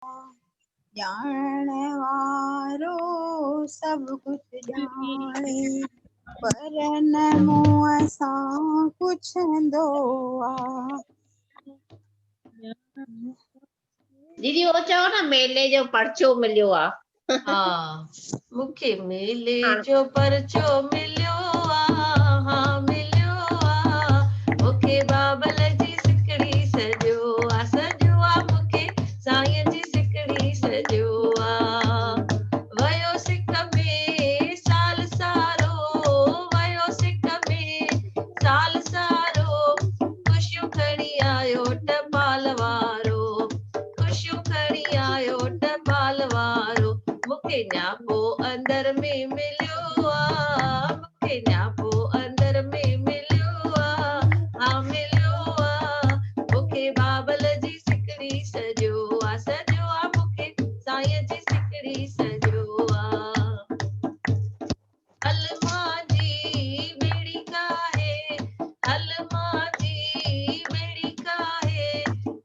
ॼाण वारो सब कुछ ॼाणे पर न मुंहं सां पुछंदो आ। दीदी वो चओ ना मेले जो पर्चो मिलियो आ। हाँ मूंखे मेले जो पर्चो मिलियो आ, हाँ मिलियो आ। मूंखे बाबल जी सिकड़ी सॼो आ, सॼो आ मूंखे साईं जी सिकड़ी सॼो आ। वयो सिक में साल सारो, वयो सिक में साल सारो, खुशियूं खणी आयो टपाल वारो, खुशियूं खणी आयो टपाल वारो। मूंखे न्यापो अंदर में मिलियो आ, मूंखे न्यापो अंदर में मिलियो आ, हाँ मिलियो आ। मूंखे बाबल जी सिकड़ी सॼो आ, सॼो आ मूंखे साईं जी सिकड़ी सॼो आ। हल मांजी बेड़ी काहे, हल मांजी बेड़ी काहे,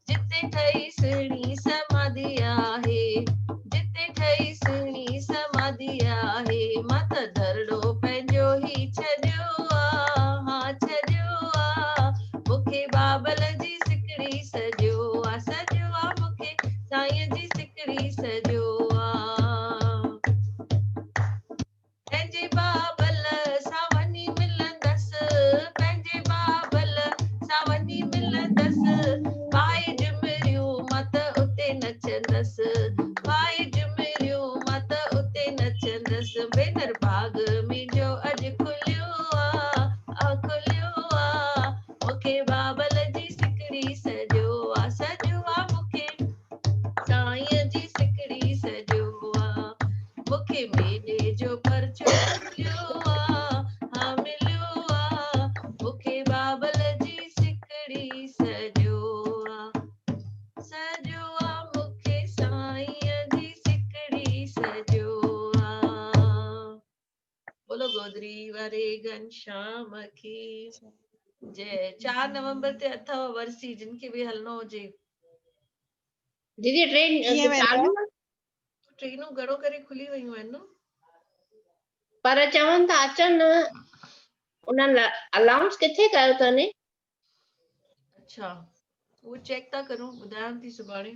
जिते ठही सुहिणी समाधि आहे, जिते ठही सुहिणी समाधि आहे। मां त दरड़ो पंहिंजो ही छॾियो आ, हाँ छॾियो आ। मूंखे बाबल जी सिकड़ी सॼो आ, सॼो आ मूंखे साईं जी सिकड़ी सॼो आ। पंहिंजे बाबल सां वञी मिलंदसि, पंहिंजे बाबल सां वञी मिलंदसि। पाए झुमरियूं मां त उते नचंदसि, पाए झुमरियूं मां त उते नचंदसि। भेनर बाग मुंहिंजो अॼु खुलियो आ, खुलियो आ। मूंखे बाबल जी सिकड़ी सॼो आ, सॼो आ मूंखे साईं जी सिकड़ी सॼो आ। मूंखे मेले जो पर्चो मिलियो आ, हाँ मिलियो आ। मूंखे बाबल जी सिकड़ी सॼो आ, सॼो आ मूंखे साईं जी सिकड़ी सॼो आ। बोलो गोदरी वारे घनश्याम की जय। 4 नवंबर ते अथव वरसी, जिनखे भी हलणो हुजे। दीदी ट्रेन कीअं वेंदव? ट्रेनूं घणो करे खुली वयूं आहिनि न, पर चवनि था अचनि, उन्हनि अलाउंस किथे कयो अथनि? अच्छा वो चेक था करूं, ॿुधायां थी सुभाणे।